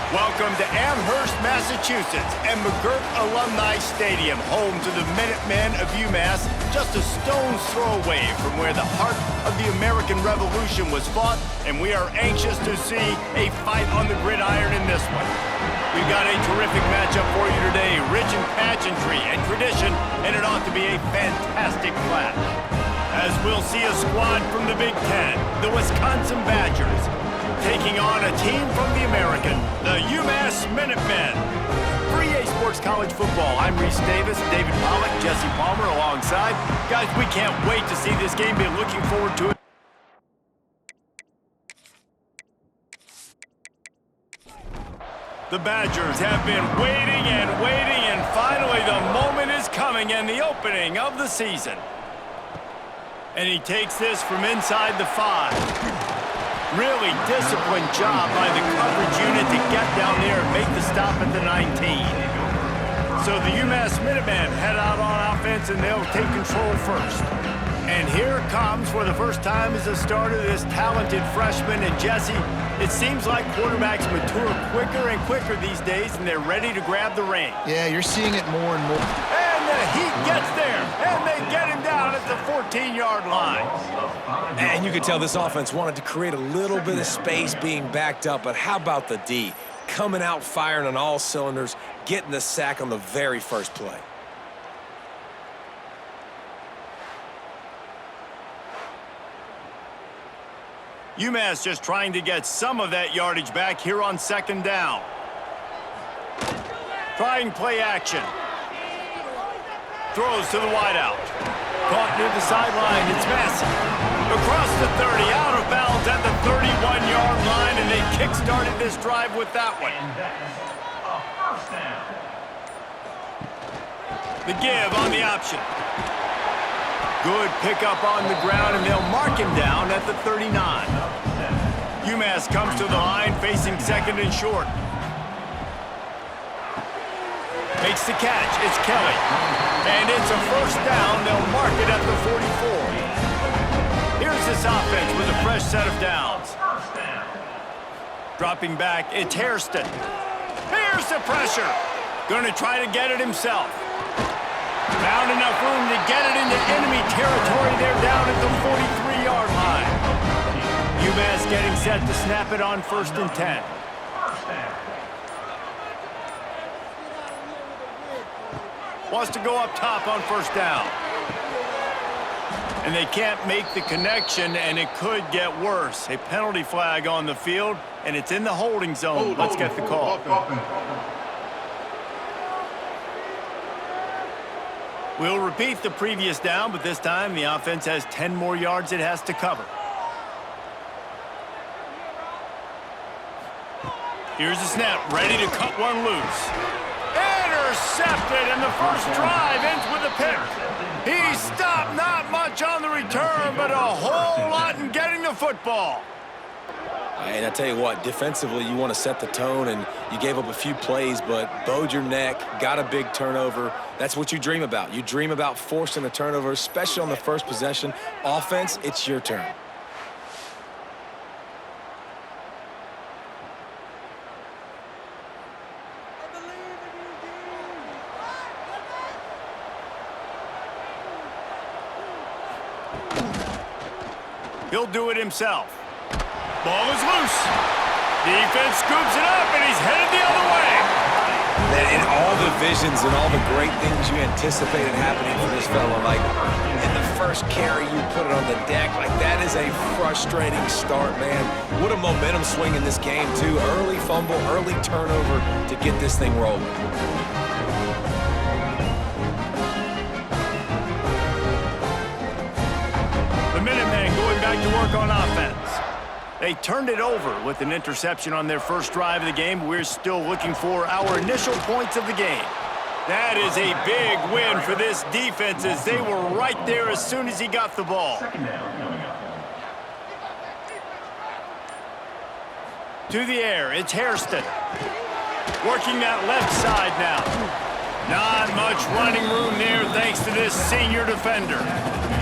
Welcome to Amherst, Massachusetts, and McGirt Alumni Stadium, home to the Minutemen of UMass, just a stone's throw away from where the heart of the American Revolution was fought, and we are anxious to see a fight on the gridiron in this one. We've got a terrific matchup for you today, rich in pageantry and tradition, and it ought to be a fantastic clash. As we'll see a squad from the Big Ten, the Wisconsin Badgers, taking on a team from the American, the UMass Minutemen. For EA Sports College Football, I'm Reese Davis, David Pollack, Jesse Palmer alongside. Guys, we can't wait to see this game. Be looking forward to it. The Badgers have been waiting, and finally the moment is coming and the opening of the season. And he takes this from inside the 5. Really disciplined job by the coverage unit to get down there and make the stop at the 19. So the UMass Minutemen head out on offense, and they'll take control first. And here comes, for the first time as a starter, this talented freshman. And Jesse, it seems like quarterbacks mature quicker and quicker these days, and they're ready to grab the reins. Yeah, you're seeing it more and more. And the heat gets there, and they get him down at the 14-yard line. And you could tell this offense wanted to create a little bit of space being backed up, but how about the D? Coming out firing on all cylinders, getting the sack on the very first play. UMass just trying to get some of that yardage back here on second down. Trying play action. Throws to the wideout. Caught near the sideline. It's Massey. Across the 30, out of bounds at the 31-yard line, and they kick-started this drive with that one. The give on the option. Good pickup on the ground, and they'll mark him down at the 39. UMass comes to the line, facing second and short. Makes the catch. It's Kelly. And it's a first down. They'll mark it at the 44. Here's this offense with a fresh set of downs. Dropping back, it's Hairston. Here's the pressure. Going to try to get it himself. Found enough room to get it into enemy territory. They're down at the 43-yard line. UMass getting set to snap it on 1st and 10. Wants to go up top on first down. And they can't make the connection, and it could get worse. A penalty flag on the field, and it's in the holding zone. Let's get the call. We'll repeat the previous down, but this time the offense has 10 more yards it has to cover. Here's the snap, ready to cut one loose. Intercepted, and the first drive ends with a pick. He stopped, not much on the return, but a whole lot in getting the football. And I tell you what, defensively, you want to set the tone, and you gave up a few plays, but bowed your neck, got a big turnover. That's what you dream about. You dream about forcing a turnover, especially on the first possession. Offense, it's your turn. He'll do it himself. Ball is loose. Defense scoops it up, and he's headed the other way. And all the visions and all the great things you anticipated happening for this fella, like in the first carry, you put it on the deck. Like, that is a frustrating start, man. What a momentum swing in this game, too. Early fumble, early turnover to get this thing rolling. The Minutemen going back to work on offense. They turned it over with an interception on their first drive of the game. We're still looking for our initial points of the game. That is a big win for this defense, as they were right there as soon as he got the ball. To the air, it's Hairston. Working that left side now. Not much running room there thanks to this senior defender.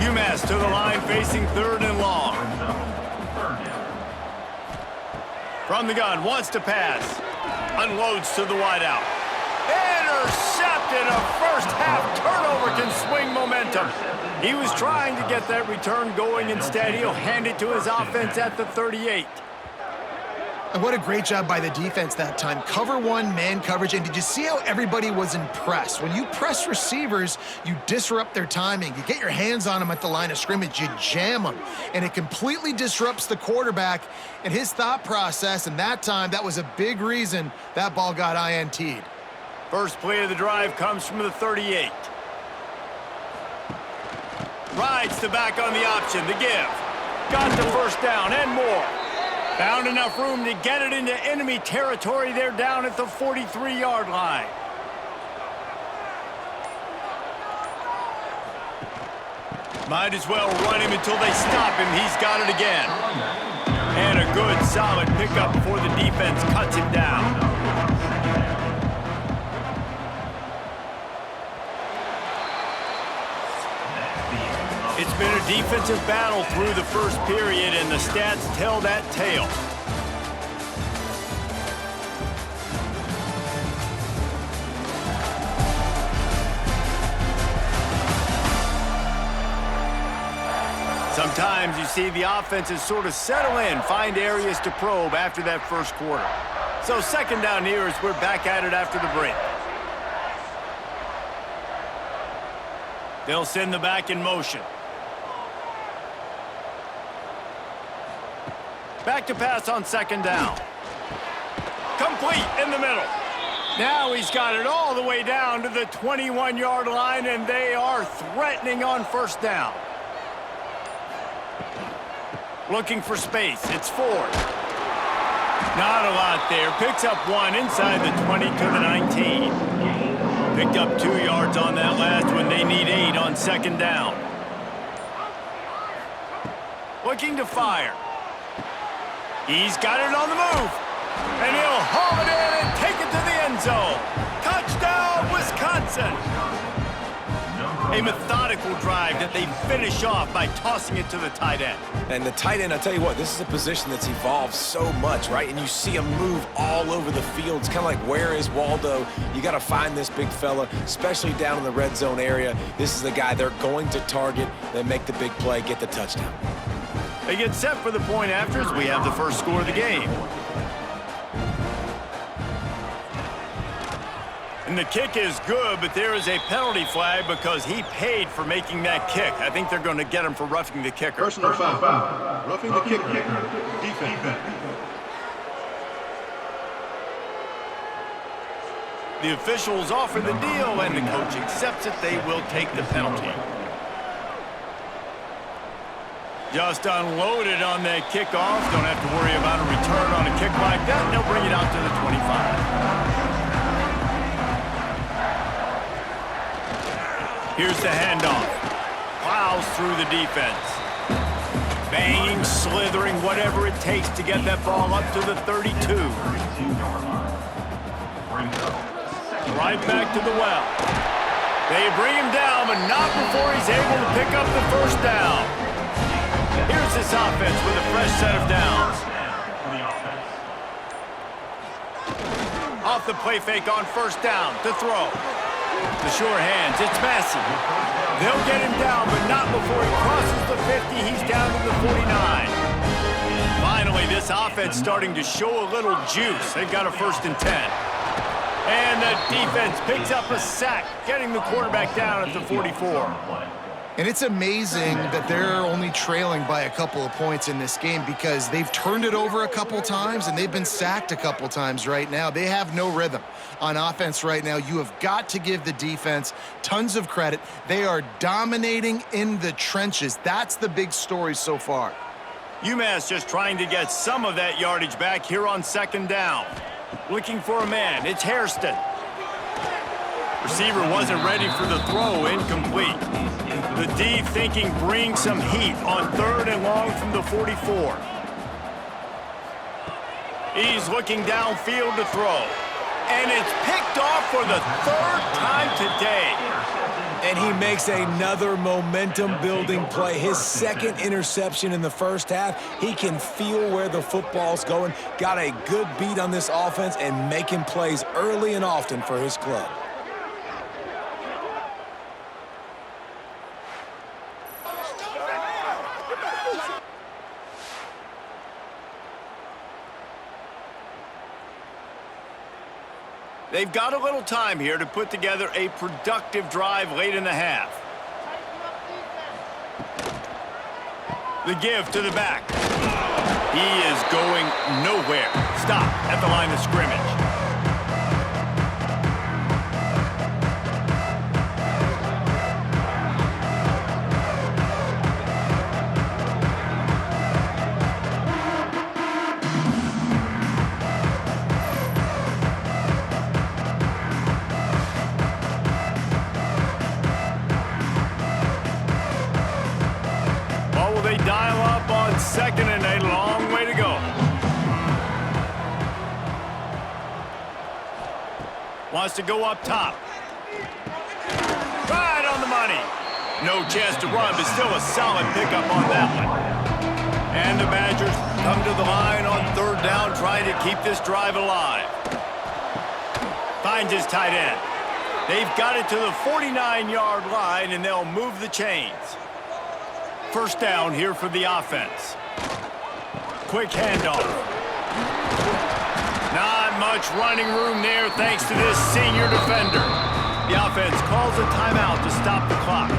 UMass to the line facing 3rd and long. From the gun, wants to pass. Unloads to the wideout. Intercepted. A first-half turnover can swing momentum. He was trying to get that return going. Instead, he'll hand it to his offense at the 38. And what a great job by the defense that time. Cover one, man coverage, and did you see how everybody was in press? When you press receivers, you disrupt their timing. You get your hands on them at the line of scrimmage, you jam them, and it completely disrupts the quarterback and his thought process, and that time, that was a big reason that ball got INT'd. First play of the drive comes from the 38. Rides the back on the option, the give. Got the first down and more. Found enough room to get it into enemy territory. They're down at the 43-yard line. Might as well run him until they stop him. He's got it again. And a good, solid pickup before the defense cuts him down. It's been a defensive battle through the first period, and the stats tell that tale. Sometimes you see the offenses sort of settle in, find areas to probe after that first quarter. So second down here as we're back at it after the break. They'll send the back in motion. Back to pass on second down. Complete in the middle. Now he's got it all the way down to the 21-yard line, and they are threatening on first down. Looking for space. It's Ford. Not a lot there. Picks up one inside the 20 to the 19. Picked up 2 yards on that last one. They need 8 on second down. Looking to fire. He's got it on the move. And he'll haul it in and take it to the end zone. Touchdown, Wisconsin. A methodical drive that they finish off by tossing it to the tight end. And the tight end, I tell you what, this is a position that's evolved so much, right? And you see him move all over the field. It's kind of like, where is Waldo? You got to find this big fella, especially down in the red zone area. This is the guy they're going to target, then make the big play, get the touchdown. They get set for the point after as we have the first score of the game. And the kick is good, but there is a penalty flag because he paid for making that kick. I think they're going to get him for roughing the kicker. Personal foul. Roughing the kicker. Defense. The officials offer the deal, and the coach accepts it. They will take the penalty. Just unloaded on that kickoff. Don't have to worry about a return on a kick like that. They'll bring it out to the 25. Here's the handoff. Plows through the defense. Banging, slithering, whatever it takes to get that ball up to the 32. Right back to the well. They bring him down, but not before he's able to pick up the first down. Here's this offense with a fresh set of downs. Off the play fake on first down to throw. The sure hands, it's Massey. They'll get him down, but not before he crosses the 50. He's down to the 49. Finally, this offense starting to show a little juice. They've got a 1st and 10. And the defense picks up a sack, getting the quarterback down at the 44. And it's amazing that they're only trailing by a couple of points in this game because they've turned it over a couple times and they've been sacked a couple times right now. They have no rhythm on offense right now. You have got to give the defense tons of credit. They are dominating in the trenches. That's the big story so far. UMass just trying to get some of that yardage back here on second down. Looking for a man. It's Hairston. Receiver wasn't ready for the throw. Incomplete. The D thinking bring some heat on 3rd and long from the 44. He's looking downfield to throw. And it's picked off for the 3rd time today. And he makes another momentum-building play. His second interception in the first half. He can feel where the football's going. Got a good beat on this offense and making plays early and often for his club. They've got a little time here to put together a productive drive late in the half. The give to the back. He is going nowhere. Stop at the line of scrimmage. They dial up on second and a long way to go. Wants to go up top. Right on the money. No chance to run, but still a solid pickup on that one. And the Badgers come to the line on third down, trying to keep this drive alive. Finds his tight end. They've got it to the 49-yard line, and they'll move the chains. First down here for the offense. Quick handoff. Not much running room there thanks to this senior defender. The offense calls a timeout to stop the clock.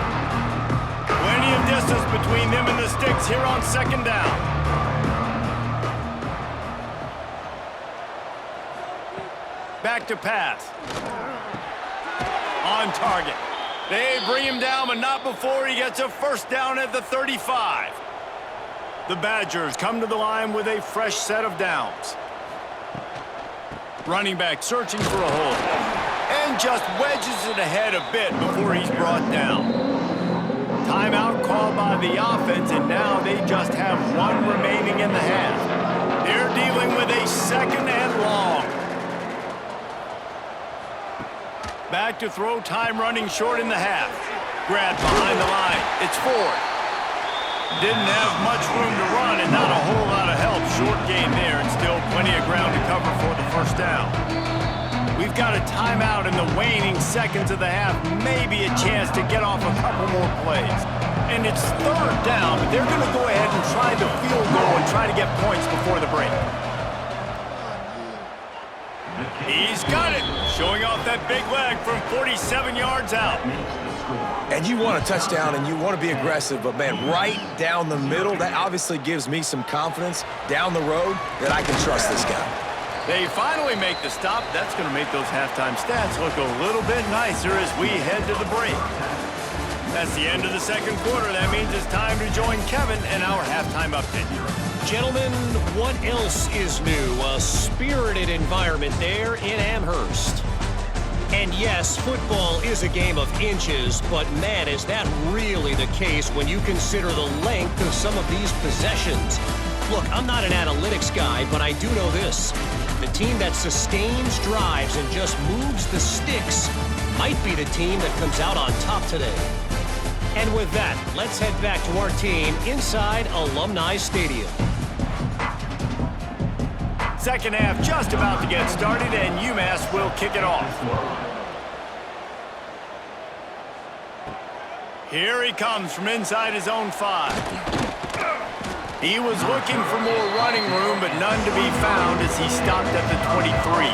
Plenty of distance between them and the sticks here on second down. Back to pass. On target. They bring him down, but not before he gets a first down at the 35. The Badgers come to the line with a fresh set of downs. Running back searching for a hole. And just wedges it ahead a bit before he's brought down. Timeout called by the offense, and now they just have one remaining in the half. They're dealing with a second and long. Back to throw, time running short in the half. Grabbed behind the line. It's Ford. Didn't have much room to run and not a whole lot of help. Short gain there and still plenty of ground to cover for the first down. We've got a timeout in the waning seconds of the half. Maybe a chance to get off a couple more plays. And it's third down, but they're going to go ahead and try the field goal and try to get points before the break. He's got it, showing off that big leg from 47 yards out. And you want a touchdown and you want to be aggressive, but man, right down the middle, that obviously gives me some confidence down the road that I can trust this guy. They finally make the stop. That's going to make those halftime stats look a little bit nicer as we head to the break. That's the end of the second quarter. That means it's time to join Kevin and our halftime update. Gentlemen, what else is new? A spirited environment there in Amherst. And yes, football is a game of inches, but man, is that really the case when you consider the length of some of these possessions. Look, I'm not an analytics guy, but I do know this. The team that sustains drives and just moves the sticks might be the team that comes out on top today. And with that, let's head back to our team inside Alumni Stadium. Second half just about to get started, and UMass will kick it off. Here he comes from inside his own 5. He was looking for more running room, but none to be found as he stopped at the 23.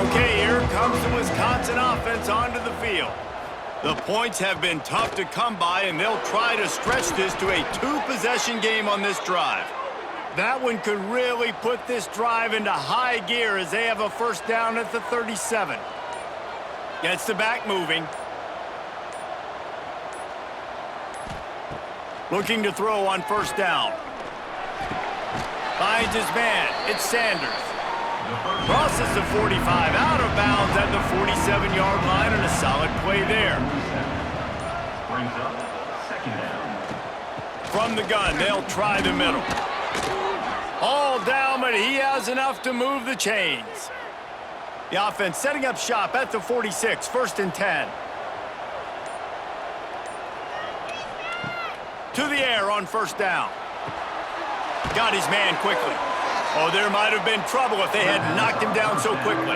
Okay, here comes the Wisconsin offense onto the field. The points have been tough to come by, and they'll try to stretch this to a 2-possession game on this drive. That one could really put this drive into high gear as they have a first down at the 37. Gets the back moving. Looking to throw on first down. Finds his man. It's Sanders. Crosses the 45, out of bounds at the 47-yard line, and a solid play there. Brings up second down. From the gun, they'll try the middle. All down, but he has enough to move the chains. The offense setting up shop at the 46, first and 10. To the air on first down. Got his man quickly. Oh, there might have been trouble if they had knocked him down so quickly.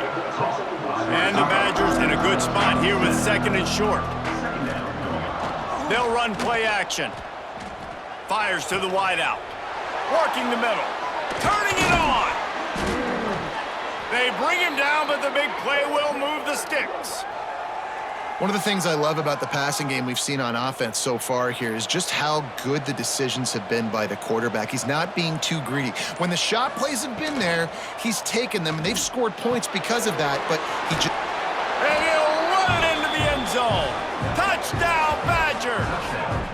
And the Badgers in a good spot here with second and short. They'll run play action. Fires to the wideout. Working the middle. Turning it on. They bring him down, but the big play will move the sticks. One of the things I love about the passing game we've seen on offense so far here is just how good the decisions have been by the quarterback. He's not being too greedy. When the shot plays have been there, he's taken them, and they've scored points because of that, but he just... And he'll run it into the end zone. Touchdown, Badgers!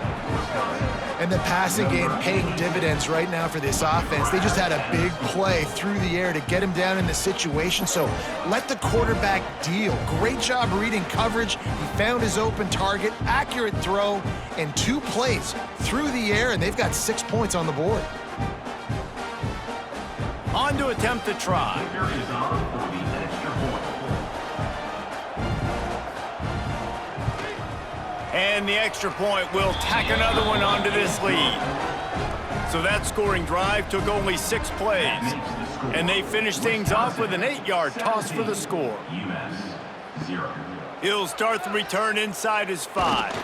And the passing game paying dividends right now for this offense. They just had a big play through the air to get him down in the situation. So let the quarterback deal. Great job reading coverage. He found his open target, accurate throw, and 2 plays through the air, and they've got 6 points on the board. On to attempt the try. And the extra point will tack another one onto this lead. So that scoring drive took only 6 plays. And they finished things off with an 8-yard toss for the score. UMASS 0. He'll start the return inside his 5.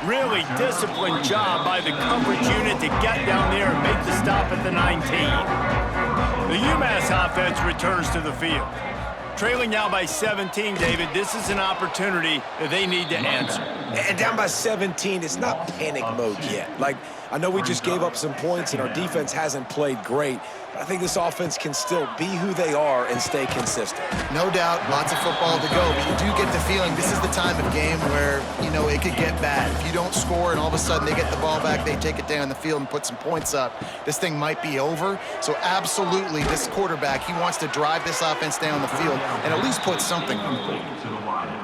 Really disciplined job by the coverage unit to get down there and make the stop at the 19. The UMass offense returns to the field. Trailing now by 17, David, this is an opportunity that they need to answer. And down by 17, it's not panic mode yet. Like, I know we just gave up some points and our defense hasn't played great, but I think this offense can still be who they are and stay consistent. No doubt, lots of football to go, but you do get the feeling this is the time of game where, you know, it could get bad. If you don't score and all of a sudden they get the ball back, they take it down the field and put some points up, this thing might be over. So absolutely, this quarterback, he wants to drive this offense down the field and at least put something on the board.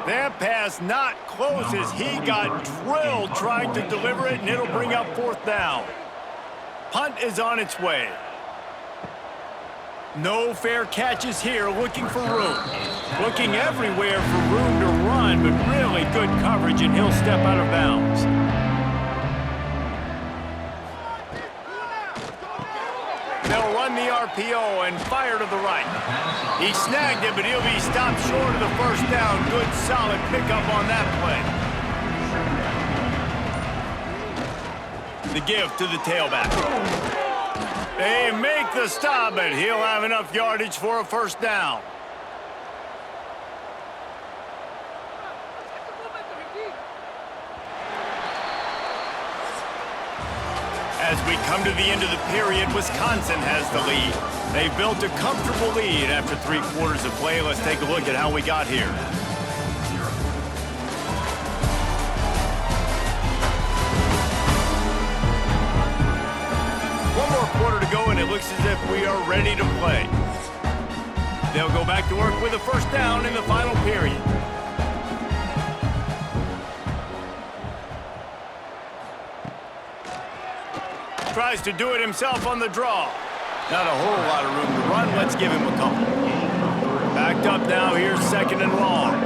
That pass not close as he got drilled trying to deliver it, and it'll bring up 4th down. Punt is on its way. No fair catches here, looking for room. Looking everywhere for room to run, but really good coverage, and he'll step out of bounds. They'll run the RPO and fire to the right. He snagged it, but he'll be stopped short of the first down. Good, solid pickup on that play. The give to the tailback. They make the stop, but he'll have enough yardage for a first down. As we come to the end of the period, Wisconsin has the lead. They've built a comfortable lead after 3 quarters of play. Let's take a look at how we got here. One more quarter to go, and it looks as if we are ready to play. They'll go back to work with a first down in the final period. Tries to do it himself on the draw. Not a whole lot of room to run. Let's give him a couple. Backed up now. Here's 2nd and long.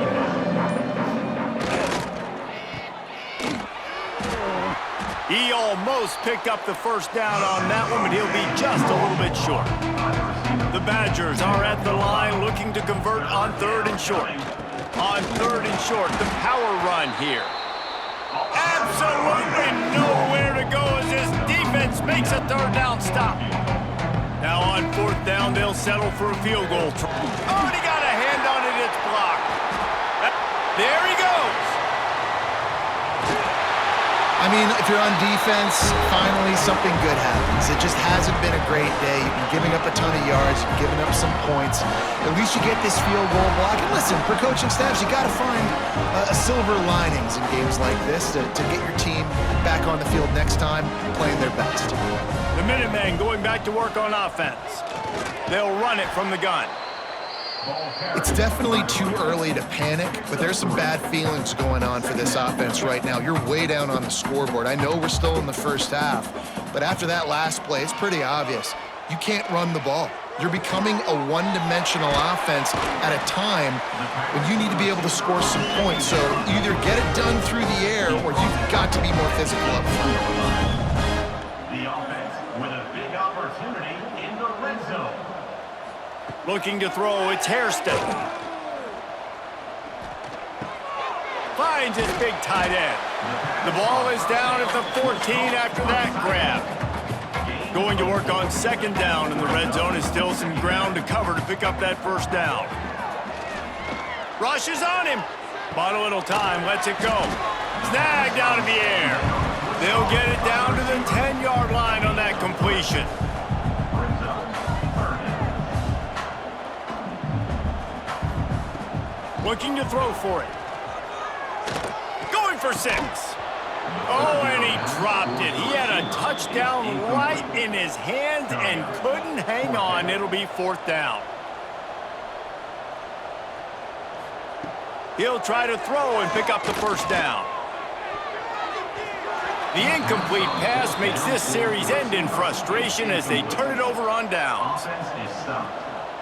He almost picked up the first down on that one, but he'll be just a little bit short. The Badgers are at the line looking to convert on 3rd and short. On 3rd and short, the power run here. Absolutely nowhere to go as this defense makes a 3rd down stop. Now on 4th down, they'll settle for a field goal. Already got a hand on it, it's blocked. There he goes. I mean, if you're on defense, finally something good happens. It just hasn't been a great day. You've been giving up a ton of yards. You've given up some points. At least you get this field goal block. And listen, for coaching staffs, you got to find silver linings in games like this to get your team back on the field next time playing their best. The Minutemen going back to work on offense. They'll run it from the gun. It's definitely too early to panic, but there's some bad feelings going on for this offense right now. You're way down on the scoreboard. I know we're still in the first half, but after that last play, it's pretty obvious. You can't run the ball. You're becoming a one-dimensional offense at a time when you need to be able to score some points. So either get it done through the air or you've got to be more physical up front. Looking to throw, it's Hairston. Finds his big tight end. The ball is down at the 14 after that grab. Going to work on second down in the red zone is still some ground to cover to pick up that first down. Rushes on him. Bought a little time, lets it go. Snagged out of the air. They'll get it down to the 10-yard line on that completion. Looking to throw for it. Going for 6. Oh, and he dropped it. He had a touchdown right in his hands and couldn't hang on. It'll be 4th down. He'll try to throw and pick up the first down. The incomplete pass makes this series end in frustration as they turn it over on downs. Offense is stopped.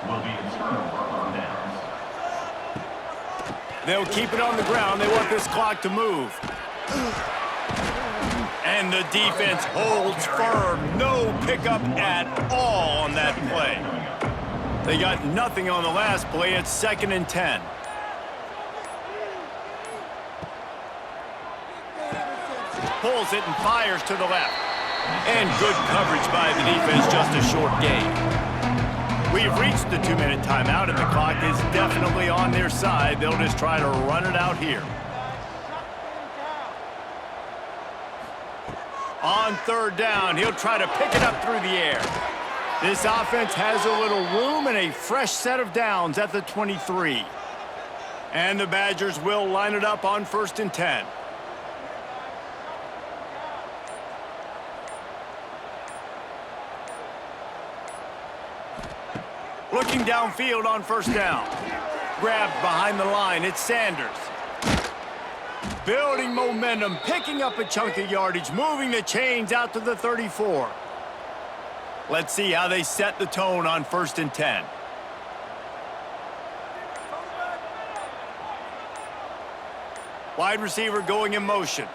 Will be a turnover on downs. They'll keep it on the ground. They want this clock to move. And the defense holds firm. No pickup at all on that play. They got nothing on the last play. It's 2nd and 10. Pulls it and fires to the left. And good coverage by the defense, just a short gain. We've reached the 2-minute timeout, and the clock is definitely on their side. They'll just try to run it out here. On 3rd down, he'll try to pick it up through the air. This offense has a little room and a fresh set of downs at the 23. And the Badgers will line it up on 1st and 10. Looking downfield on 1st down. Grabbed behind the line, it's Sanders. Building momentum, picking up a chunk of yardage, moving the chains out to the 34. Let's see how they set the tone on 1st and 10. Wide receiver going in motion.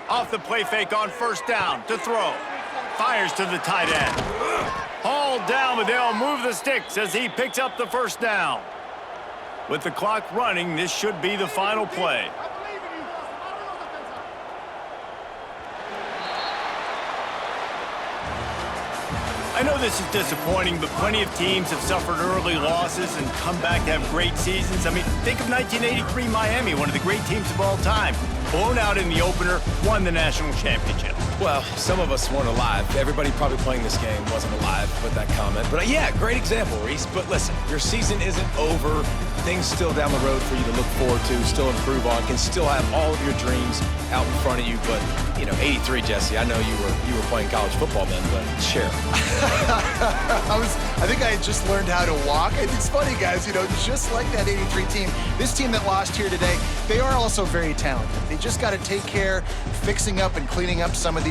Off the play fake on 1st down to throw. Fires to the tight end. Hauled down, but they'll move the sticks as he picks up the first down. With the clock running, this should be the final play. I know this is disappointing, but plenty of teams have suffered early losses and come back to have great seasons. I mean, think of 1983 Miami, one of the great teams of all time. Blown out in the opener, won the national championship. Well, some of us weren't alive. Everybody probably playing this game wasn't alive with that comment. But yeah, great example, Reese. But listen, your season isn't over. Things still down the road for you to look forward to, still improve on, can still have all of your dreams out in front of you. But, you know, 83, Jesse, I know you were playing college football then, but share. I think I had just learned how to walk. And it's funny, guys, you know, just like that 83 team, this team that lost here today, they are also very talented. They just got to take care fixing up and cleaning up some of these